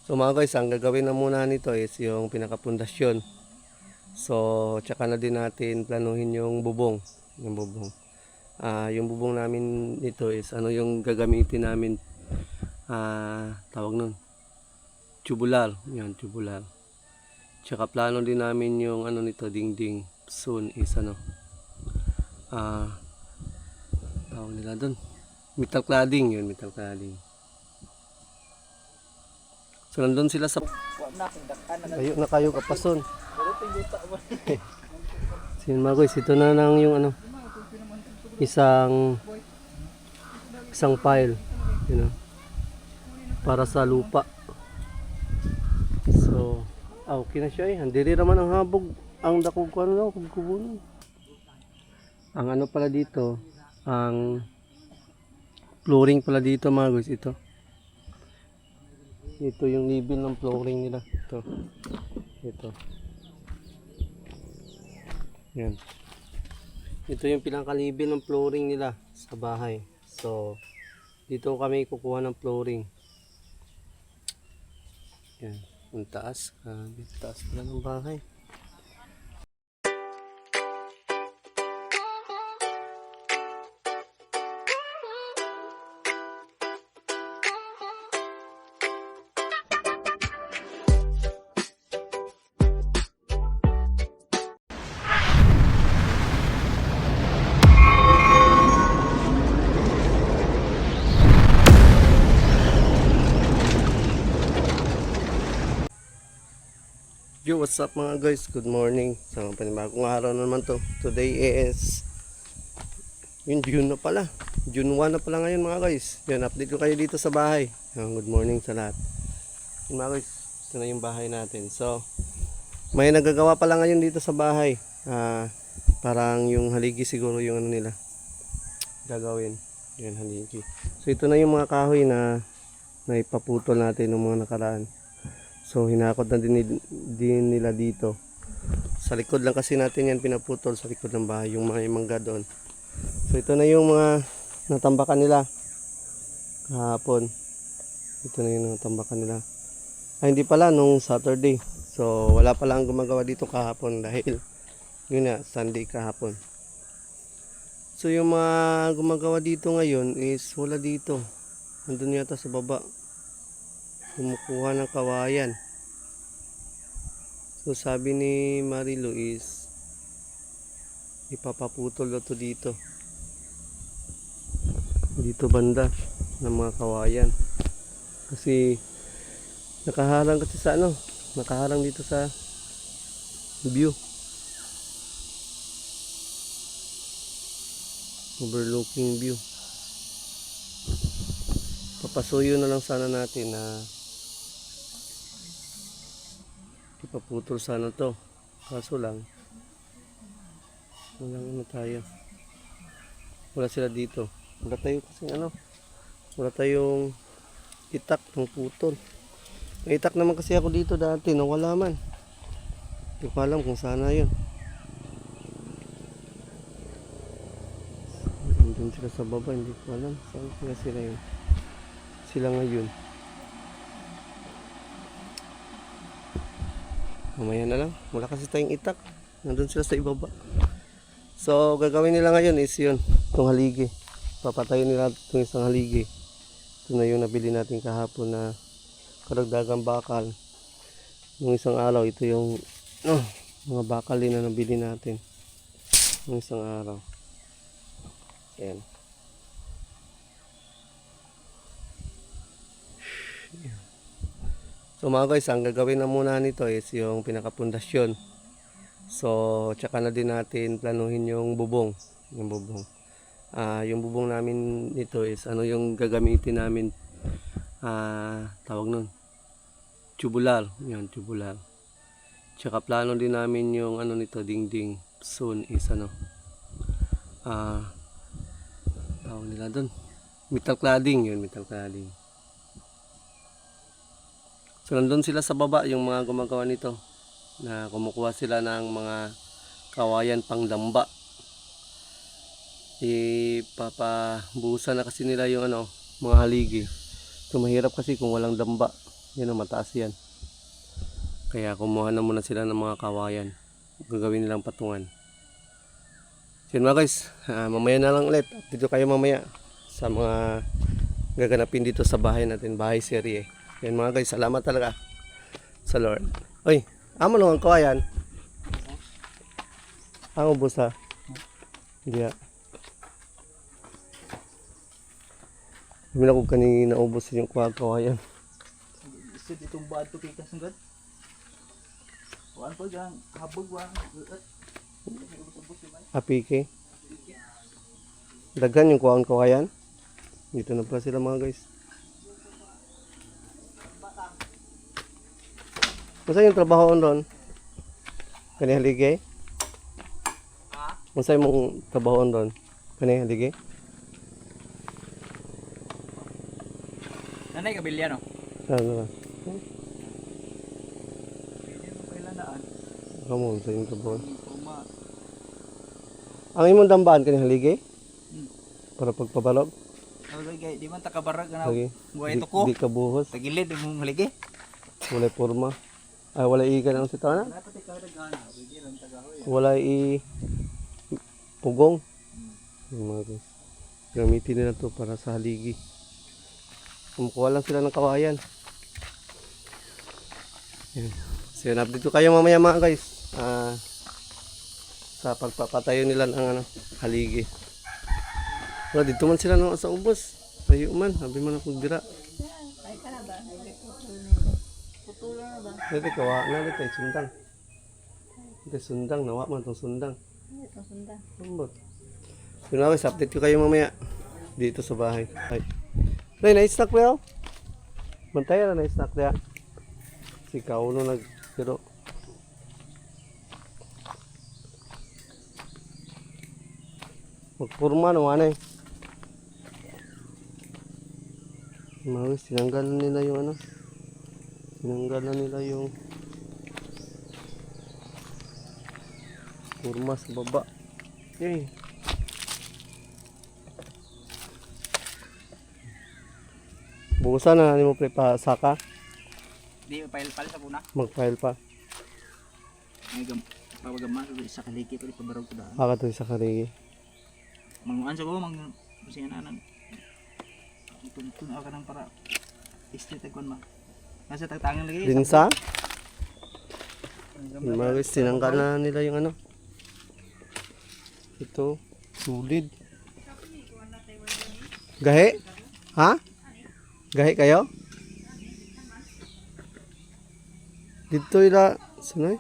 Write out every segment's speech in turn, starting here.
So mga guys, ang gagawin na muna nito is yung pinakapundasyon. So tsaka na din natin planuhin yung bubong. Yung bubong. Yung bubong namin nito is ano yung gagamitin namin, tawag nun, tubular. Yan, tubular. Tsaka plano din namin yung ano nito, dingding. Soon is ano, tawag nila dun, metal cladding. Yun, metal cladding. So nandun sila sa ayun na kayo kapason. So yun mga guys, ito na lang yung ano, isang pile, you know, para sa lupa. So okay na siya eh. Handiri naman ang habog, ang dakog ko ano, kubkubunon. Ang ano pala dito, ang flooring pala dito mga guys, ito yung level ng flooring nila. Ito. Yan. Ito yung pinaka-level ng flooring nila sa bahay. So, dito kami kukuha ng flooring. Yan. Ang taas. Taas pala ng bahay. Yo, what's up mga guys? Good morning. So, panibagong araw na naman to. Today is yung June na pala. June 1 na pala ngayon mga guys. Yan, update ko kayo dito sa bahay. Good morning sa lahat. Yan mga guys, ito na yung bahay natin. So, may nagagawa pala ngayon dito sa bahay. Parang yung haligi siguro yung ano nila gagawin. Yan, haligi. So, ito na yung mga kahoy na naipaputol natin ng mga nakaraan. So hinakot na din nila dito. Sa likod lang kasi natin yan pinaputol, sa likod ng bahay, yung mga mangga doon. So ito na yung mga natambakan nila kahapon. Ito na yung natambakan nila. Hindi pala, nung Saturday. So wala pala ang gumagawa dito kahapon dahil yun na, Sunday kahapon. So yung mga gumagawa dito ngayon is wala dito. Nandun yata sa baba, kumukuha ng kawayan. So sabi ni Marilo is ipapaputol na to dito banda ng mga kawayan, kasi nakaharang kasi sa ano, nakaharang dito sa view, overlooking view. Papasuyo na lang sana natin na ipaputol sana to, kaso lang walang ano tayo, wala sila dito, wala tayo kasi ano, wala tayong itak ng putol. May itak naman kasi ako dito dati, nawala man, hindi ko alam kung sana yun. Doon sila sa baba, hindi ko alam saan sila yun, sila ngayon. Mamaya na lang, wala kasi tayong itak, nandun sila sa ibaba. So gagawin nila ngayon is yun, itong haligi, papatayin nila itong isang haligi. Ito na yung nabili natin kahapon na karagdagang bakal. Nung isang araw, ito yung mga bakal din na nabili natin nung isang araw. Yan. So mga guys, ang gagawin na muna nito is yung pinakapundasyon. So tsaka na din natin planuhin yung bubong. Yung bubong. Yung bubong namin nito is ano yung gagamitin namin, tawag nun, tubular. Yan, tubular. Tsaka plano din namin yung ano nito, dingding. Soon is ano, tawag nila dun, metal cladding. Yun, metal cladding. So nandun sila sa baba, yung mga gumagawa nito, na kumukuha sila ng mga kawayan pang damba. Ipapabuhusan na kasi nila yung ano, mga haligi. So mahirap kasi kung walang damba. Yan ang mataas yan. Kaya kumuha na muna sila ng mga kawayan. Gagawin nilang patungan. So yun mga guys, mamaya na lang ulit. Dito kayo mamaya sa mga gaganapin dito sa bahay natin. Bahay serye. Yan mga guys, salamat talaga sa Lord. Oy, amo nung ang kawayan. Ang ubos ha. Hindi ha. Sabi na kung kanina ubos yung kawayan. Isod itong baad to kay kasanggat. Kuan po dyan, habog wa. Apike. Dagan yung kuhaan kawayan. Dito na pala sila mga guys. Masa yung trabaho ron? Kani haligay? Ha? Masa yung trabaho ron? Kani haligay? Nanay kabilya no? Ano ba? Hindi mo kailanaan. Kamu sa yung trabaho. Uma. Ang imong dambaan kani haligay? Hmm. Para pagpabalog? Nalagay, di man takabarag na. Lagi. Buhay ito ko. Di ka buhos. Tagilid mo haligi. Walay forma. Ay, wala ikan ang sitana. Dapat ikaw nagana, hindi lang tagahoy. Wala pugong. Yung mga guys. Gamitin nila to para sa haligi. Kumukuha lang sila ng kawayan. Yan. So yun, update ko kayo mamaya mga guys. Sa pagpapatayo nila ng haligi. Wala, dito man sila sa ubos. Tayo man, sabi man ako dira. Ay ka na ba? Putulan na ba? Dito kawa na dito sundang. Dito sundang, nawa man tong sundang. Ay, ito sunda. Ambot. So na guys, update ko kayo mamaya dito sa bahay. Ay. Nay, na-snack ba yun? Bantay na na-snack na. Si Kauno nag-pero. Magpurma naman eh. Mga guys, tinanggalan nila yung tinanggalan nila yung purma sa baba. Yay. Bukasan na mo pre pa saka. Di pile-pile sa kuna. Mag-file pa. May pawagaman sa kaliki ko di pabarog ko daan. Aka to sa karigi. Manguan sa ko masinanan. Tuntun ako nang para istit kon ma. Nasa tagtangan lagi. Dinsa? Yung mga guys, tinanggal na nila yung ito, sulid. Gahe? Ha? Gahe kayo? Dito sanoy?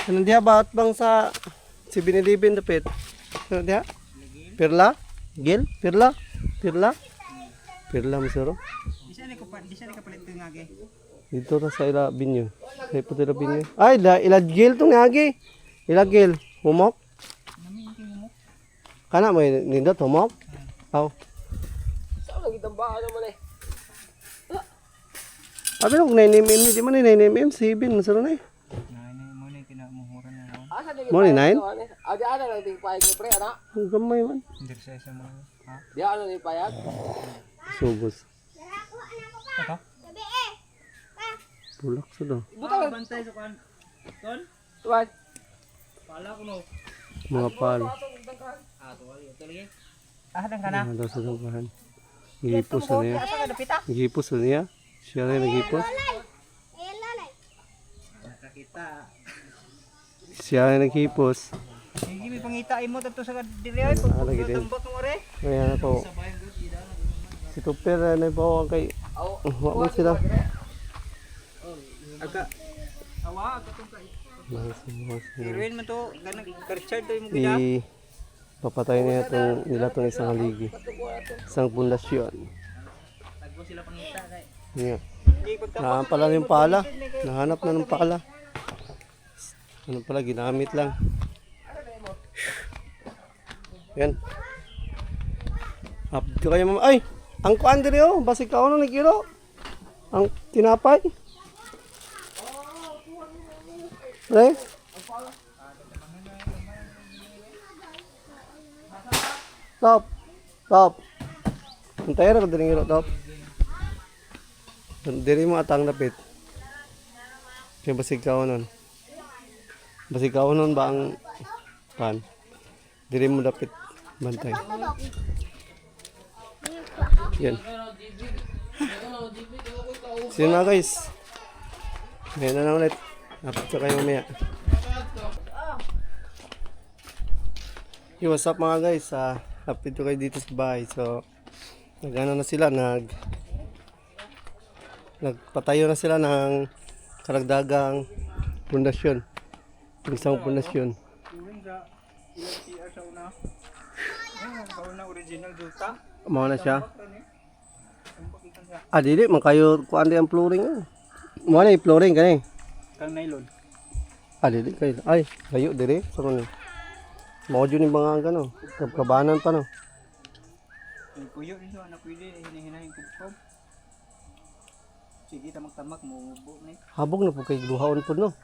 Anong diha ba? At bang sa 7-Eleven dapit? Ano diha? Perla? Gil? Perla? Perla? Perla masuro? Di siya ni kapalit ko nga ge. Dito na sa ila binyo. Ay puti na binyo. Ay, ila gil tong ngagi. Ila gil. Humok? Kana mo ninda humok? Aw. Saan lagi tambahan naman eh? Abi nung 9mm, di man 9mm, 7 masuro na eh. Nay mo ni kinamuhuran na naman. Asa din Mo ni 9? Adi ana lang ting payag ni pre ana. Ang gamay man. Hindi sa mo. Ha? Di ano ni payag? Sugos. Ito? Bulak sa do. Butang bantay sa kan. Ton? Tuwan. Pala ko no. Mga pal. Ah, tuwali. Ito lagi. Ah, dan kana. Ano daw sa dabahan. Gipos na niya. Asa ka dapita? Gipos na niya. Siya na yung nagipos. Nakakita. Siya na yung nagipos. Sige, may pangitain mo dito sa dili ay pag Lagi din. tambak mo re. Kaya na po. Si Tupper na po kay. Huwag man sila. Aga. Awa, katong kay. Mas. Heroin man to, kanang Richard to mo gida. Papatay nila itong isang haligi. Isang pundasyon. Tagbo sila pangita kay. Yeah. Hindi pagtapos. Nahanap pala yung pala. Nahanap na ng pala. Ano pala, ginamit lang. Yan. Update ko kayo mama. Ay! Ang kuan diri oh. Basig ka ano nagkilo. Ang tinapay. Pre? Stop. Stop. Antay ra ko diri ngiro top. Diri mo atang dapit. Kaya basig kaonon. Basig kaonon ba ang pan? Diri mo dapit bantay. Yan. So yun na guys. Ngayon na lang ulit. Update ko kayo mamaya. Hey, what's up mga guys? Update ko kayo dito sa bahay. So, nagano na sila, nagpatayo na sila ng karagdagang pundasyon. Isang pundasyon. Original Juta. Mga na siya. Dili, man kayo kuan di ang flooring. Mga na yung flooring kani. Kang nylon. Dili kayo. Ay, layo dire. Saro ni. Mao jud ni mga ano, kabanan pa no. Yung kuyo nito na pwede hinahin kubkob. Sige tamak-tamak mo buo ni. Habog na po kay duhaon po no.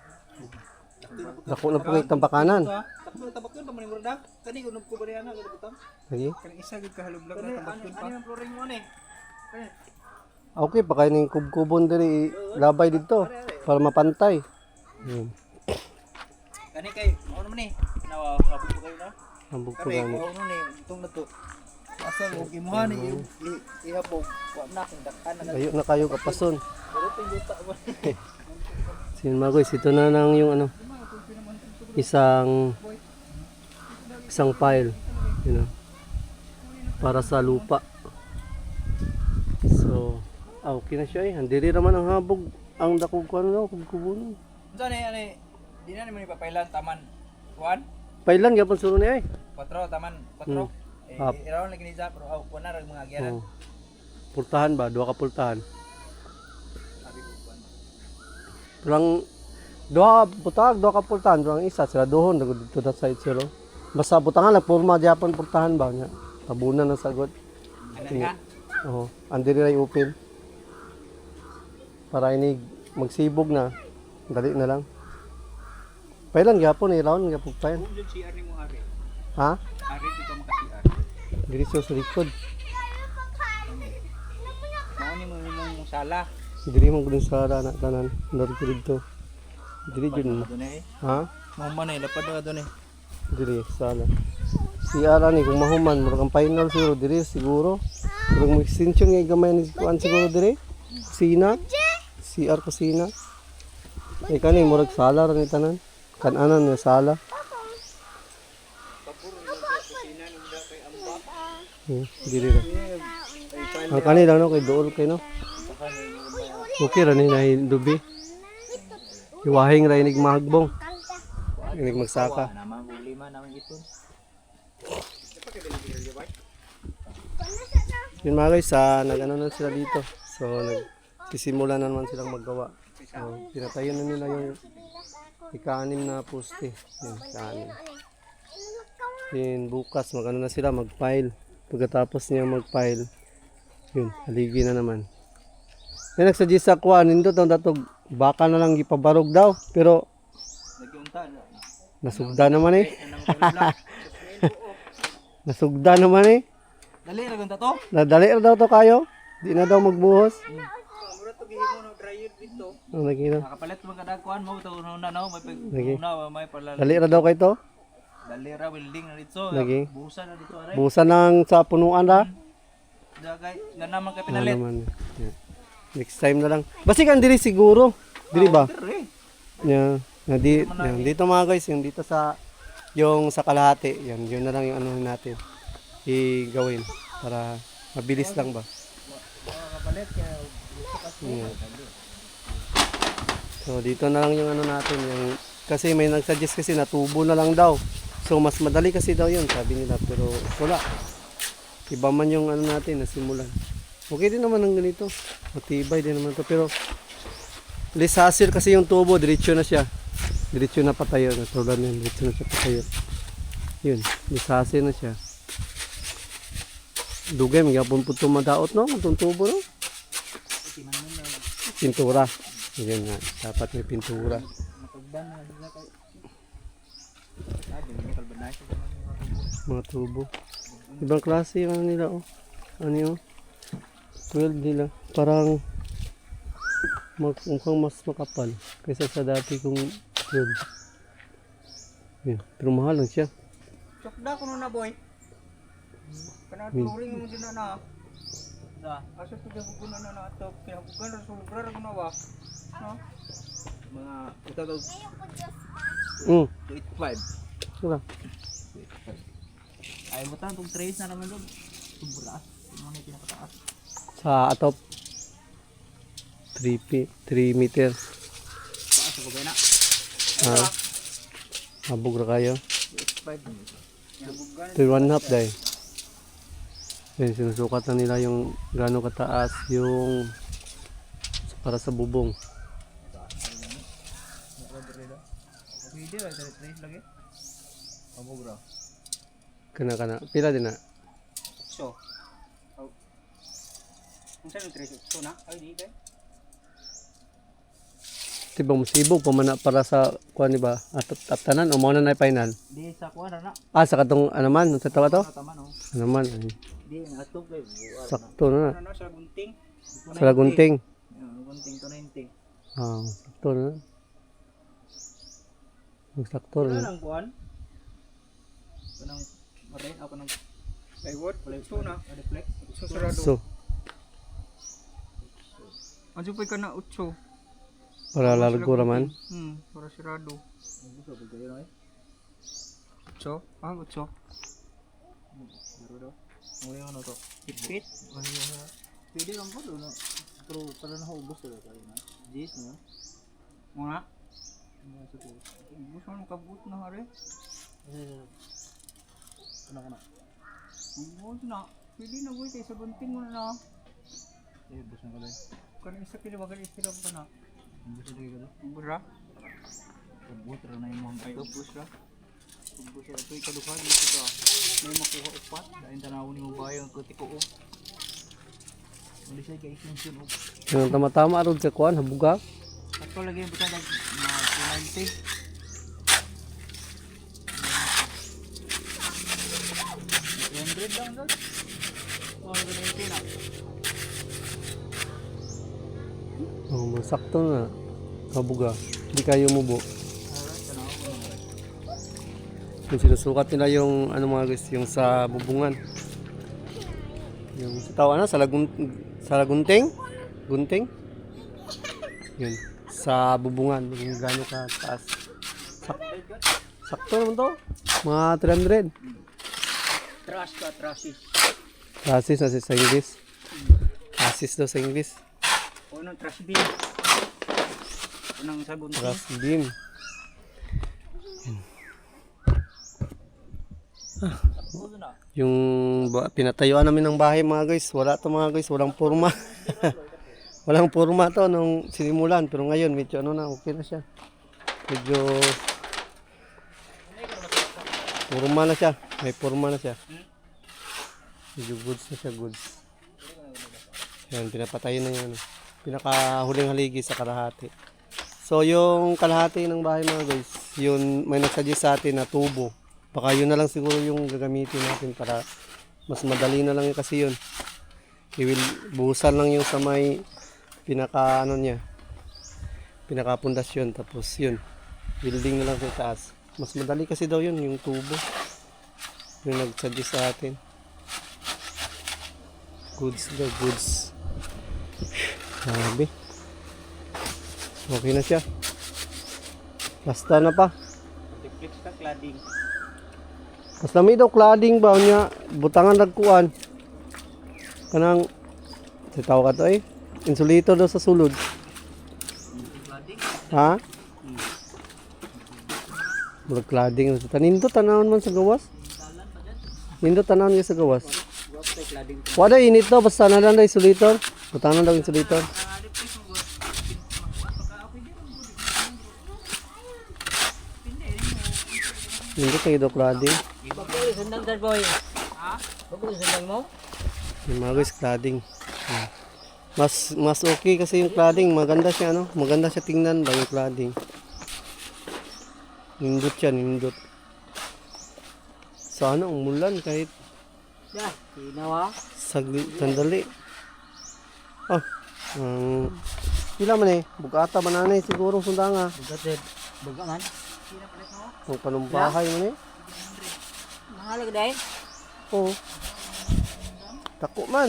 Dako na po kay tampakanan. Takbo tabak yun pa man murda. Kani unob ko ba niya na butang. Lagi. Kani isa gid kahalublag na tabak yun pa. Ano yung flooring mo ni? Okay, pa kayo ng kubkubon diri labay dito para mapantay. Kani kay ano man ni? Nawa habog ko kayo na. Habog po Kani gani. ano ni itong na to. Asa mo gimuha ni ihapog wa na kung dakan na. Layo na kayo kapason. Pero ting juta ba. Sin mga guys, ito na lang yung ano, isang file, you know, para sa lupa. So, okay na siya eh. Handiri naman ang habog, ang dakog ko ano, kubkubon. Unsa ni ani? Di na naman ipapailan taman. Kuan? Pailan gyapon suro ni ay. 4 taman, 4. Up. Iraw lagi ni Jack, pero ako na rag mga gyaran. Oh. Pultahan ba? Duha ka pultahan. Sabi ko kuan. Durang duha butag, duha ka pultahan, durang isa sila duhon dito na side zero. Basta butangan lang porma gyapon pultahan ba nya. Tabunan na sagot. Ano ka? Oo, andiri ray open. Para ini magsibog na. Dali na lang. Pailan gyapon irawon gyapon payan. Kung jud CR nimo ari. Ha? Ari di ka maka-CR. Diri sa likod. Mao ni mo imong sala. Diri mo gudun sa na tanan. Dari dito. Diri jud. Adun eh. Ha? Mao man eh lapad na adun eh. Diri sala. Si ara ni kung mahuman murag ang final siguro diri siguro. Murag mo extension nga gamay ni kuan siguro diri. Kusina. CR kusina. Eh kani murag sala ra ni tanan. Kananan nga sala. Diri ra. Ang kanila no kay dool kay no. Okay ra ni nahi dubi. Iwahing ra inig mahagbong. Inig magsaka. Naman lima naman ito. Yun mga guys, nag-ano na sila dito. So, nagsisimula na naman silang maggawa. So, pinatayo na nila yung ika-anim na poste. Yun, ika-anim. Yun, bukas, mag-ano na sila, mag-file. Pagkatapos niya mag-file, yun, haligi na naman. Yan, nagsuggest sa kuha, nindot ang datog, baka na lang ipabarog daw. Pero, Nagiunta na. nasugda naman eh. Nasugda naman eh. Dali ra gunta to. Nadali na daw to kayo. Di na daw magbuhos. Mura to gihimo no dryer dito. Ang nakita. Nakapalit man kada kuan mo to una no may Lagi. una may pala. Dali na daw kayo to. Dali ra welding na dito. Lagi. Busa na dito aray. Busa ng sa punuan ra. Dagay na naman kay Ano pinalit. naman. Yeah. Next time na lang. Basi kan diri siguro. Diri ba? Dire. Yeah. Yan. Dito mga guys, yung dito sa yung sa kalahati. Yan, yun na lang yung ano natin i-gawin para mabilis lang ba. Nakapalit kaya Yeah. So dito na lang yung ano natin yung kasi may nag-suggest kasi na tubo na lang daw. So mas madali kasi daw yun sabi nila pero wala. Iba man yung ano natin na simulan. Okay din naman ng ganito. Matibay din naman to pero lisasir kasi yung tubo, diretso na siya. Diretso na patayo na tulad yun, diretso na siya patayo. Yun, lisasir na siya. Dugay, may gapon po ito madaot no? Itong tubo no? Pintura. Yan nga, dapat may pintura. matugban na sila kay. Di man kalbanay. Mga tubo. Ibang klase yung ano nila oh. Ano yun? 12 nila. Parang mukhang mas makapal kaysa sa dati kong 12. Yan. Pero mahal lang siya. Chokda ko na boy. Kana turing mo din na. Da, asa to gabugon na to. Kinabugan ra sulubra ra kuno ba? No? Mga ito to 285. Wala. Ay mo ta tong trace na naman doon. Sobra. Mo na pinakataas. Sa atop 3 meter. Taas ko ba na? Ah. Abog ra kayo. 285. Kinabugan. 3.5 dahil. Yan, sinusukat na nila yung gaano kataas yung para sa bubong. Pwede ra trace lagi. Amo bro. Kana. Pila din na. So. Kung saan trace so na? Ay di kay. Tibang musibog pamana para sa kuan di ba? At tanan o mo na na final. Di sa kuan na. Sa katong ano man sa tawa to? Tama no. Ano man ay, Di natog kay buwan. sakto na. Ano sa gunting? Sa gunting. Gunting to 90. Sakto na. Sakto Ano na. nang kuan? Kanang marin ako nang plywood, so na, reflex. Susurado. So, Anjo pa ka na 8. para largo raman. Para sirado. Gusto ba kayo na eh? 8? 8. Pero daw. Ano to? Fit? Pwede lang ko doon. Pero para na ubos na tayo na. Jis na. Mga? Ubos man kabut na hari. Ano? Ubos na. Pwede na boy kay sa gunting mo na. Ubos na ka kan isa kini bagal istira pa na. Ubos na ka. Ubos ra. Ubos ra na imong kay ubos ra. Ubos ra toy kaduha dito ka. May makuha upat dahil tanawon nimo bayo ang kutiko o. Muli siya kay extension o. Yung tama-tama aron sa kuan habuga. Ako lagi yung buta na 290. 300 lang doon. 190 na. Sakto na. Habuga. Hindi kayo mubo. Yung sinusukat nila yung ano mga guys, yung sa bubungan. Yung sa tao ano, sa lagunting? Gunting? Yun. Sa bubungan, yung gano'n ka taas. Sakto naman to. Mga 300. Trash ka, trashes. Trasis na sa English. Trasis daw sa English. Unang trash bin. Unang sabon. Trash beam. Yung pinatayuan namin ng bahay mga guys, wala to mga guys, walang forma. Walang forma to nung sinimulan, pero ngayon medyo ano na, okay na siya. Medyo forma na siya, may forma na siya. Medyo goods na siya, goods. Yan, pinapatayin na yung ano, pinakahuling haligi sa kalahati. So yung kalahati ng bahay mga guys, yun may nagsuggest sa atin na tubo. Baka yun na lang siguro yung gagamitin natin para mas madali na lang yun kasi yun. Buhusan lang yung sa may pinaka ano niya. Pinaka pundasyon tapos yun. Building na lang sa taas. Mas madali kasi daw yun yung tubo. Yung nagsuggest sa atin. Goods daw, goods. Sabi. Okay na siya. Basta na pa. Fix ka cladding. Mas lami daw cladding ba niya butangan nagkuan. Kanang sitaw ka to eh. Insulator daw sa sulod. Cladding? Ha? Murag cladding. Tanindot tanawon man sa gawas. Nindot tanawon niya sa gawas. Cladding. Wala init daw basta na lang daw insulator. Butangan daw insulator. Nindot kayo daw cladding. Bago sundang sir boy. Ha? Bago sundang mo? Yung mga guys, cladding. Mas okay kasi yung cladding. Maganda siya, no? Maganda siya tingnan ba yung cladding. Nindot siya, nindot. Sana umulan kahit Yeah, sinawa. sandali. Oh. Pila man eh. Bugata banana siguro sundanga. Bugat man. Ang panumbahay man eh. Mahal ka dahil. Oo. Tako man.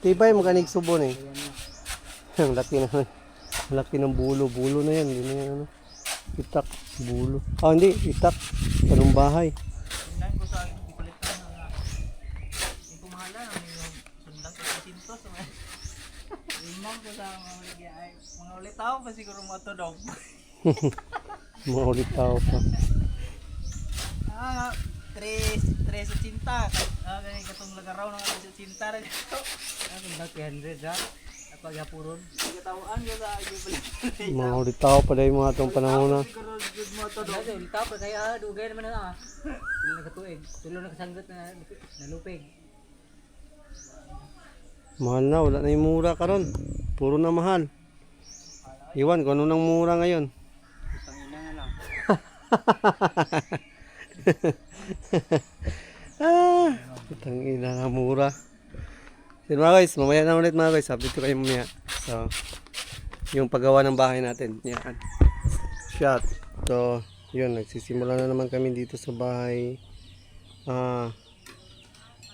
Tibay maganig subon eh. Ang laki na. Ang laki ng bulo. Bulo na yan. Hindi na yan ano. Itak. Bulo. Ah hindi. Itak. Panumbahay. Tingnan ko sa ipalit na nga. Yung pumahala na may sundang sa sintos. Tingnan ko sa mga ulit tao pa siguro matodog. Mga ulit tao pa. Ah, 3.80. Ganyan katong lagaraw ng 3.80 rin ito. Ang laki 100 ha. Napagapuron. Nagkatawaan ko sa ipalit. Mga ulit tao pa dahil mga itong panahon na. Siguro good matodog. Dati ulitaw pa kaya dugay naman na. Tulo nakatuig. Tulo nakasanggot na nalupig. Mahal na. Wala na yung mura karon. Puro na mahal. Iwan kung ano nang mura ngayon. Tangina na lang. Itang ina na mura. So mga guys, mamaya na ulit mga guys. Update ko kayo mamaya. So, yung paggawa ng bahay natin. Yan. Shot. So, yun. Nagsisimula na naman kami dito sa bahay.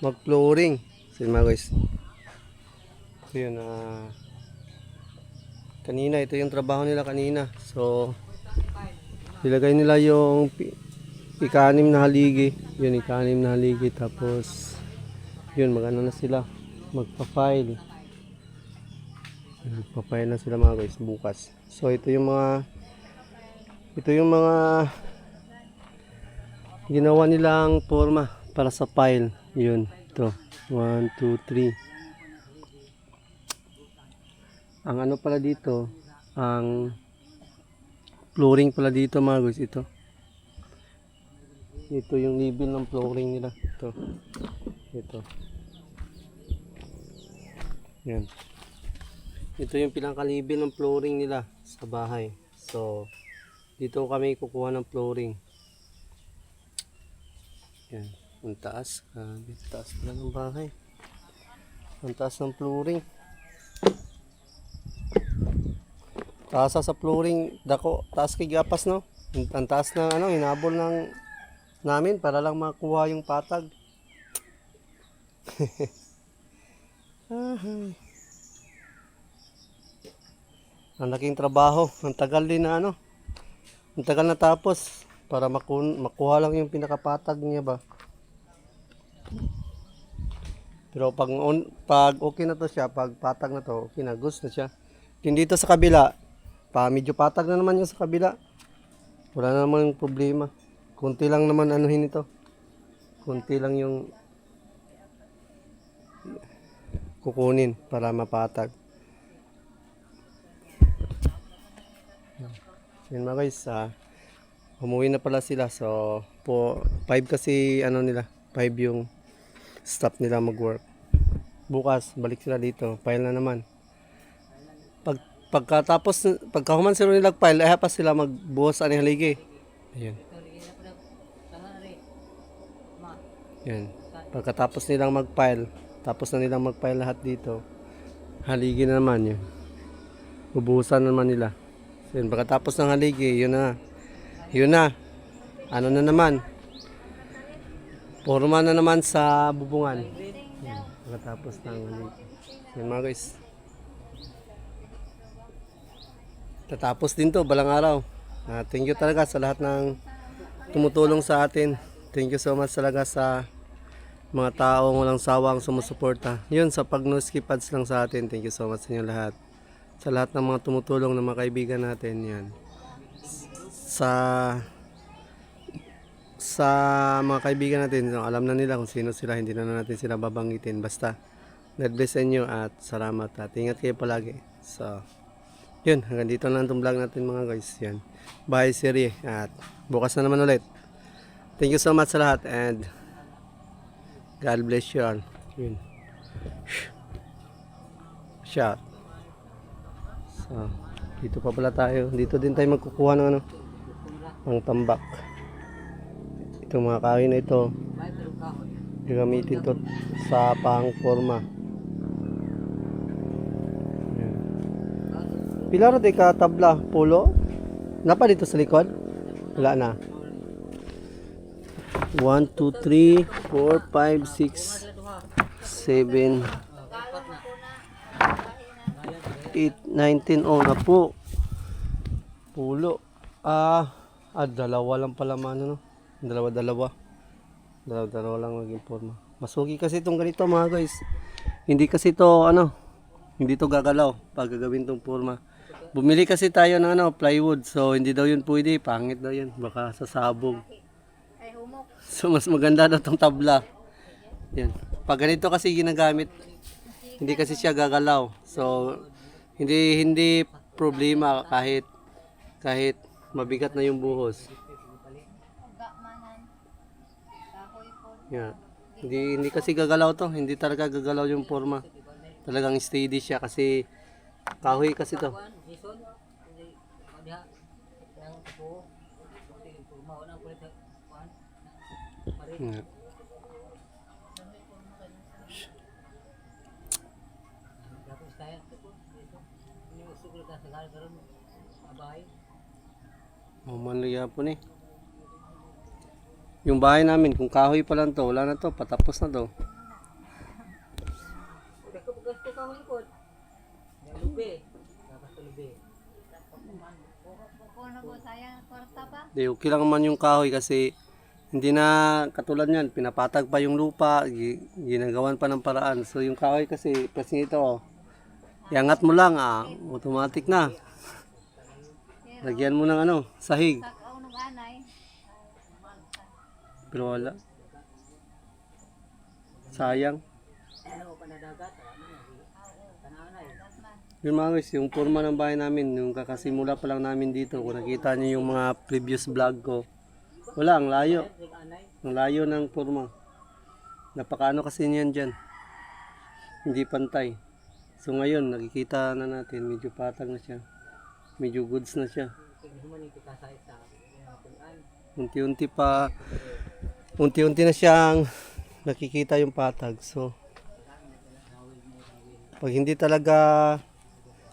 Mag-flooring. So yun mga guys. So yun. Kanina, ito yung trabaho nila kanina. So, ilagay nila yung ika-6 na haligi. Yun, ika-6 na haligi. Tapos, yun, magano na sila. Magpa-file. Magpa-file na sila mga guys bukas. So, ito yung mga ginawa nilang forma para sa file. Yun, ito. 1, 2, 3. Ang ano pala dito, ang flooring pala dito mga guys, ito. Ito yung level ng flooring nila. Ito. Ito. Yan. Ito yung pinaka-level ng flooring nila sa bahay. So, dito kami kukuha ng flooring. Yan. Ang taas. Ang taas pala ng bahay. Ang taas ng flooring. Taas sa flooring, dako, taas kay gapas no. Ang taas na ano, hinabol ng namin para lang makuha yung patag. Ang laking trabaho, ang tagal din na ano. Ang tagal na tapos para makuha lang yung pinakapatag niya ba. Pero pag okay na to siya, pag patag na to, okay na, gusto na siya. Hindi dito sa kabila, medyo patag na naman yung sa kabila. Wala na naman problema. Kunti lang naman anuhin ito. Kunti lang yung kukunin para mapatag. Yan mga guys, umuwi na pala sila. So, 5 kasi ano nila, 5 yung staff nila mag-work. Bukas, balik sila dito. File na naman. Pagkahuman sila nilag file, ay pa sila magbuhos ani haligi. Ayun. Yan. Pagkatapos nilang mag-file, tapos na nilang mag-file lahat dito, haligi na naman yun. Ubuhusan naman nila. So, yun, pagkatapos ng haligi, yun na. Yun na. Ano na naman? Forma na naman sa bubungan. Yan. Pagkatapos ng haligi. Yan mga guys. Tatapos din to balang araw. Thank you talaga sa lahat ng tumutulong sa atin. Thank you so much talaga sa mga taong walang sawang sumusuporta. Yun, sa pag-no-skip ads lang sa atin. Thank you so much sa inyo lahat. Sa lahat ng mga tumutulong na mga kaibigan natin. Yan. Sa mga kaibigan natin, alam na nila kung sino sila. Hindi na natin sila babanggitin. Basta, God bless sa inyo at salamat. At ingat kayo palagi. So, yun, hanggang dito na itong vlog natin mga guys. Yan. Bye Siri. At bukas na naman ulit. Thank you so much sa lahat and God bless you all. Yun. Shot. So, dito pa pala tayo. Dito din tayo magkukuha ng ano, ng tambak. Itong mga kain na ito, gagamitin to sa pang forma. Pilar de ka tabla pulo. Napa dito sa likod? Wala na. 1 2 3 4 5 6 7 8 19 oh na po. Pulo. Dalawa lang pala man ano. Dalawa lang maging forma. Masugi kasi itong ganito mga guys. Hindi kasi to ano, hindi to gagalaw pag gagawin tong forma. Bumili kasi tayo ng ano, plywood. So hindi daw yun pwede, pangit daw yun. Baka sasabog. So mas maganda daw tong tabla. Yan. Pag ganito kasi ginagamit, hindi kasi siya gagalaw. So hindi problema kahit mabigat na yung buhos. Yeah. Hindi kasi gagalaw to, hindi talaga gagalaw yung forma. Talagang steady siya kasi kahoy kasi to. Yeah. Manliya po ni. Yung bahay namin, kung kahoy pa lang to, wala na to, patapos na to. Di, okay lang man yung kahoy kasi hindi na katulad yan, pinapatag pa yung lupa, ginagawan pa ng paraan. So yung kahoy kasi, kasi ito, iangat mo lang, automatic na. Lagyan mo ng ano, sahig. Pero wala. Sayang. Yun mga guys, yung forma ng bahay namin, yung kakasimula pa lang namin dito, kung nakita niyo yung mga previous vlog ko, wala, ang layo. Ang layo ng forma. Napakaano kasi niyan dyan. Hindi pantay. So ngayon, nakikita na natin, medyo patag na siya. Medyo goods na siya. Unti-unti na siyang nakikita yung patag. So pag hindi talaga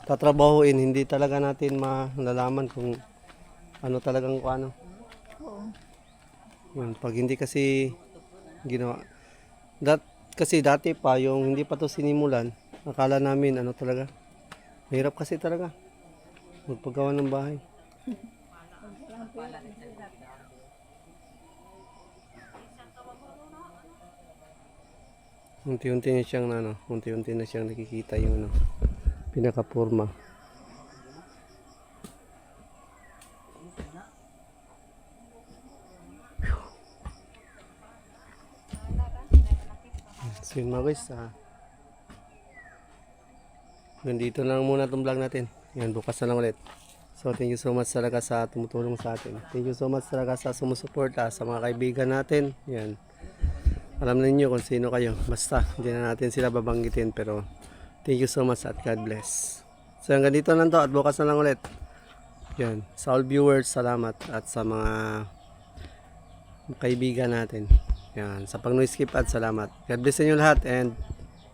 tatrabahuin, hindi talaga natin malalaman kung ano talagang ano. Yun, pag hindi kasi ginawa. Kasi dati pa yung hindi pa to sinimulan, akala namin ano talaga. Mahirap kasi talaga magpagawa ng bahay. Unti-unti na siyang unti-unti na siyang nakikita yung pinaka-forma. So yun mga guys, nandito na lang muna itong vlog natin. Yan, bukas na lang ulit. So thank you so much talaga sa tumutulong sa atin. Thank you so much talaga sa sumusuporta sa mga kaibigan natin. Yan. Alam niyo kung sino kayo. Basta, hindi na natin sila babanggitin. Pero, thank you so much at God bless. So, hanggang dito lang to at bukas na lang ulit. Yan. Sa all viewers, salamat. At sa mga kaibigan natin. Yan. Sa pag-no-skip at salamat. God bless sa inyo lahat and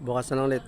bukas na lang ulit.